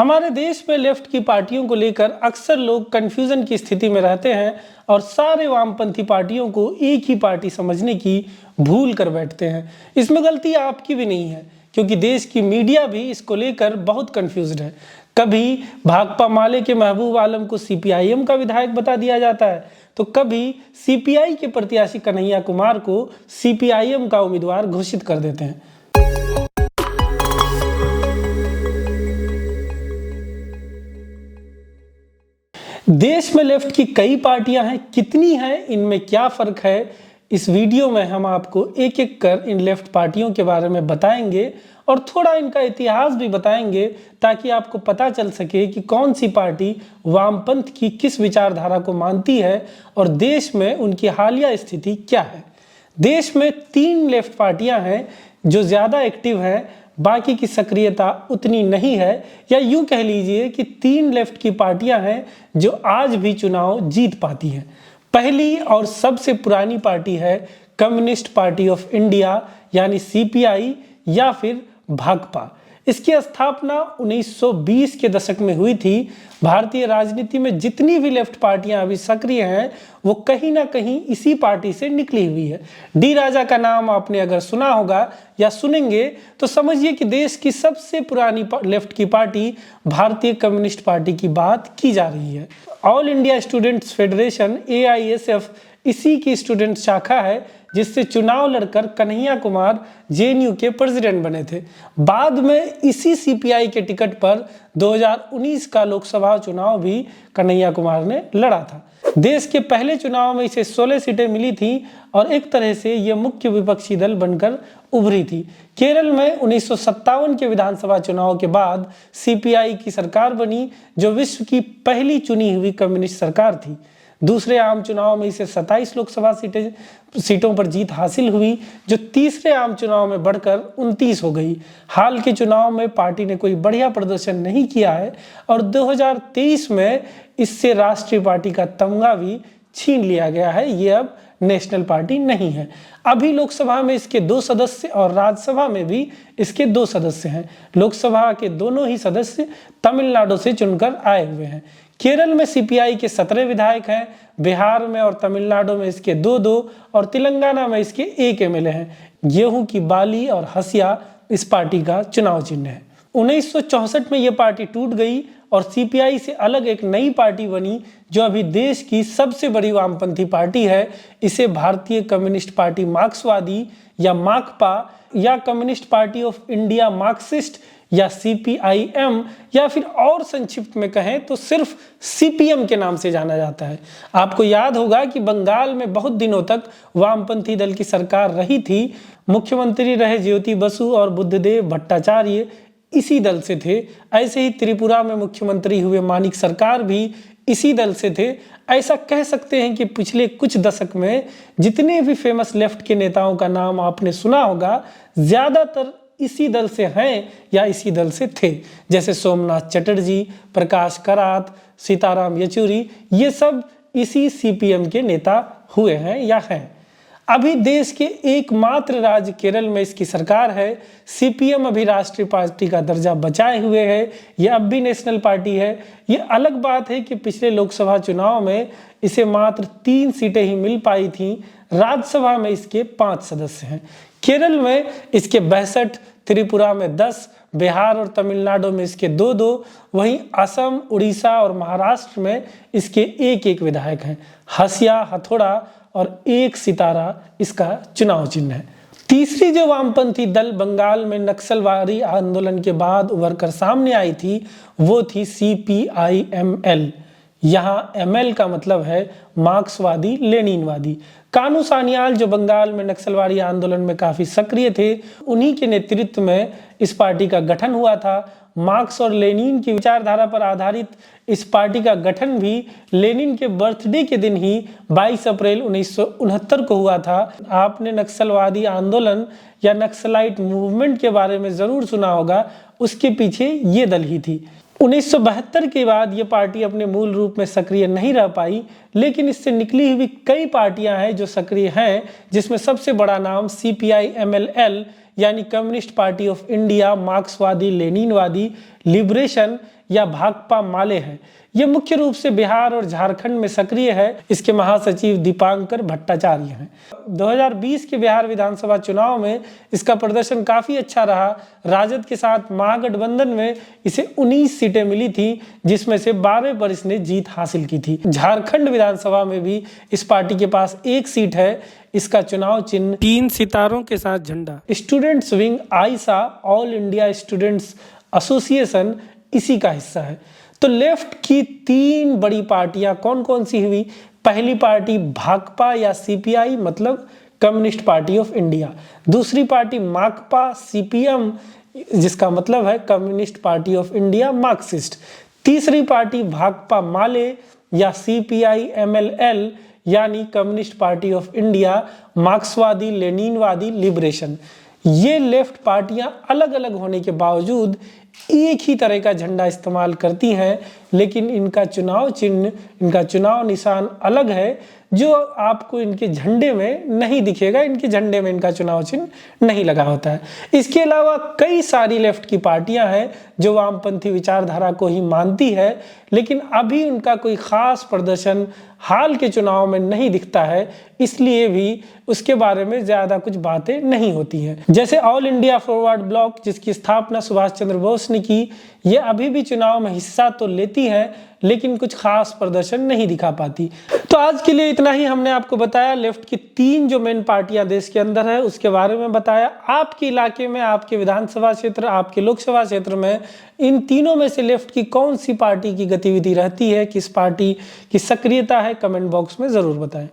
हमारे देश में लेफ्ट की पार्टियों को लेकर अक्सर लोग कंफ्यूजन की स्थिति में रहते हैं और सारे वामपंथी पार्टियों को एक ही पार्टी समझने की भूल कर बैठते हैं। इसमें गलती आपकी भी नहीं है, क्योंकि देश की मीडिया भी इसको लेकर बहुत कंफ्यूज्ड है। कभी भाकपा माले के महबूब आलम को सीपीआईएम का विधायक बता दिया जाता है, तो कभी सीपीआई के प्रत्याशी कन्हैया कुमार को सीपीआईएम का उम्मीदवार घोषित कर देते हैं। देश में लेफ्ट की कई पार्टियां हैं, कितनी हैं, इनमें क्या फर्क है, इस वीडियो में हम आपको एक एक कर इन लेफ्ट पार्टियों के बारे में बताएंगे और थोड़ा इनका इतिहास भी बताएंगे, ताकि आपको पता चल सके कि कौन सी पार्टी वामपंथ की किस विचारधारा को मानती है और देश में उनकी हालिया स्थिति क्या है। देश में 3 लेफ्ट पार्टियां हैं जो ज़्यादा एक्टिव हैं, बाकी की सक्रियता उतनी नहीं है, या यूं कह लीजिए कि 3 लेफ्ट की पार्टियां हैं जो आज भी चुनाव जीत पाती हैं। पहली और सबसे पुरानी पार्टी है कम्युनिस्ट पार्टी ऑफ इंडिया यानी सीपीआई या फिर भाकपा। इसकी स्थापना 1920 के दशक में हुई थी। भारतीय राजनीति में जितनी भी लेफ्ट पार्टियां अभी सक्रिय हैं वो कहीं ना कहीं इसी पार्टी से निकली हुई है। डी राजा का नाम आपने अगर सुना होगा या सुनेंगे तो समझिए कि देश की सबसे पुरानी लेफ्ट की पार्टी भारतीय कम्युनिस्ट पार्टी की बात की जा रही है। All India students federation AISF इसी की स्टूडेंट शाखा है, जिससे चुनाव लड़कर कन्हैया कुमार JNU के प्रेसिडेंट बने थे। बाद में इसी सीपीआई के टिकट पर 2019 का लोकसभा चुनाव भी कन्हैया कुमार ने लड़ा था। देश के पहले चुनाव में इसे 16 सीटें मिली थी और एक तरह से यह मुख्य विपक्षी दल बनकर उभरी थी। केरल में 1957 के विधानसभा चुनाव के बाद सीपीआई की सरकार बनी, जो विश्व की पहली चुनी हुई कम्युनिस्ट सरकार थी। दूसरे आम चुनाव में इसे 27 लोकसभा सीटों पर जीत हासिल हुई, जो तीसरे आम चुनाव में बढ़कर 29 हो गई। हाल के चुनाव में पार्टी ने कोई बढ़िया प्रदर्शन नहीं किया है और 2023 में इससे राष्ट्रीय पार्टी का तमगा भी छीन लिया गया है। ये अब नेशनल पार्टी नहीं है। अभी लोकसभा में इसके 2 सदस्य और राज्यसभा में भी इसके 2 सदस्य हैं। लोकसभा के दोनों ही सदस्य तमिलनाडु से चुनकर आए हुए हैं। केरल में सीपीआई के 17 विधायक हैं, बिहार में और तमिलनाडु में इसके 2-2 और तेलंगाना में इसके 1 MLA हैं। गेहूं की बाली और हसिया इस पार्टी का चुनाव चिन्ह है। 1964 में यह पार्टी टूट गई और सीपीआई से अलग एक नई पार्टी बनी, जो अभी देश की सबसे बड़ी वामपंथी पार्टी है। इसे भारतीय कम्युनिस्ट पार्टी मार्क्सवादी या माकपा या communist party of India Marxist या CPIM या फिर और संक्षिप्त में कहें तो सिर्फ CPM के नाम से जाना जाता है। आपको याद होगा कि बंगाल में बहुत दिनों तक वामपंथी दल की सरकार रही थी। मुख्यमंत्री रहे ज्योति बसु और बुद्धदेव भट्टाचार्य इसी दल से थे। ऐसे ही त्रिपुरा में मुख्यमंत्री हुए मानिक सरकार भी इसी दल से थे। ऐसा कह सकते हैं कि पिछले कुछ दशक में जितने भी फेमस लेफ्ट के नेताओं का नाम आपने सुना होगा, ज्यादातर इसी दल से हैं या इसी दल से थे। जैसे सोमनाथ चटर्जी, प्रकाश करात, सीताराम येचुरी, ये सब इसी CPM के नेता हुए हैं या हैं। अभी देश के एकमात्र राज्य केरल में इसकी सरकार है। CPM अभी राष्ट्रीय पार्टी का दर्जा बचाए हुए है, ये अब भी नेशनल पार्टी है। ये अलग बात है कि पिछले लोकसभा चुनाव में इसे मात्र 3 सीटें ही मिल पाई थीं। राज्यसभा में इसके 5 सदस्य हैं। केरल में इसके 62, त्रिपुरा में 10, बिहार और तमिलनाडु में इसके 2-2, वहीं असम, उड़ीसा और महाराष्ट्र में इसके 1-1 विधायक हैं। हसिया, हथौड़ा और 1 सितारा इसका चुनाव चिन्ह है। तीसरी जो वामपंथी दल बंगाल में नक्सलवादी आंदोलन के बाद उभर कर सामने आई थी, वो थी CPIML। यहाँ ML का मतलब है मार्क्सवादी लेनिनवादी। कानू सान्याल, जो बंगाल में नक्सलवादी आंदोलन में काफी सक्रिय थे, उन्हीं के नेतृत्व में इस पार्टी का गठन हुआ था। मार्क्स और लेनिन की विचारधारा पर आधारित इस पार्टी का गठन भी लेनिन के बर्थडे के दिन ही 22 अप्रैल 1969 को हुआ था। आपने नक्सलवादी आंदोलन या नक्सलाइट मूवमेंट के बारे में जरूर सुना होगा, उसके पीछे ये दल ही थी। 1972 के बाद ये पार्टी अपने मूल रूप में सक्रिय नहीं रह पाई, लेकिन इससे निकली हुई कई पार्टियां हैं जो सक्रिय हैं, जिसमें सबसे बड़ा नाम CPIMLL यानी कम्युनिस्ट पार्टी ऑफ इंडिया मार्क्सवादी लेनिनवादी लिबरेशन या भाकपा माले है। ये मुख्य रूप से बिहार और झारखंड में सक्रिय है। इसके महासचिव दीपांकर भट्टाचार्य हैं। 2020 के बिहार विधानसभा चुनाव में इसका प्रदर्शन काफी अच्छा रहा। राजद के साथ महागठबंधन में इसे 19 सीटें मिली थी, जिसमें से 12 पर इसने जीत हासिल की थी। झारखंड विधानसभा में भी इस पार्टी के पास 1 सीट है। इसका चुनाव चिन्ह 3 सितारों के साथ झंडा। Students wing I saw, all India students association, इसी का हिस्सा है। तो लेफ्ट की 3 बड़ी पार्टियां कौन कौन सी हुई? पहली पार्टी भाकपा या सीपीआई मतलब कम्युनिस्ट पार्टी ऑफ इंडिया। दूसरी पार्टी माकपा सीपीएम जिसका मतलब है communist party of India Marxist. तीसरी पार्टी भाकपा माले या सीपीआई एमएलएल यानी कम्युनिस्ट पार्टी ऑफ इंडिया मार्क्सवादी लेनिनवादी लिबरेशन। ये लेफ्ट पार्टियां अलग अलग होने के बावजूद एक ही तरह का झंडा इस्तेमाल करती हैं, लेकिन इनका चुनाव चिन्ह, इनका चुनाव निशान अलग है, जो आपको इनके झंडे में नहीं दिखेगा। इनके झंडे में इनका चुनाव चिन्ह नहीं लगा होता है। इसके अलावा कई सारी लेफ्ट की पार्टियां हैं जो वामपंथी विचारधारा को ही मानती है, लेकिन अभी उनका कोई खास प्रदर्शन हाल के चुनाव में नहीं दिखता है, इसलिए भी उसके बारे में ज़्यादा कुछ बातें नहीं होती हैं। जैसे ऑल इंडिया फॉरवर्ड ब्लॉक, जिसकी स्थापना सुभाष चंद्र बोस ने की, ये अभी भी चुनाव में हिस्सा तो लेती है, लेकिन कुछ खास प्रदर्शन नहीं दिखा पाती। तो आज के लिए इतना ही। हमने आपको बताया लेफ्ट की 3 जो मेन पार्टियां देश के अंदर है उसके बारे में बताया। आपके इलाके में, आपके विधानसभा क्षेत्र, आपके लोकसभा क्षेत्र में इन तीनों में से लेफ्ट की कौन सी पार्टी की गतिविधि रहती है, किस पार्टी की सक्रियता है, कमेंट बॉक्स में ज़रूर बताएं।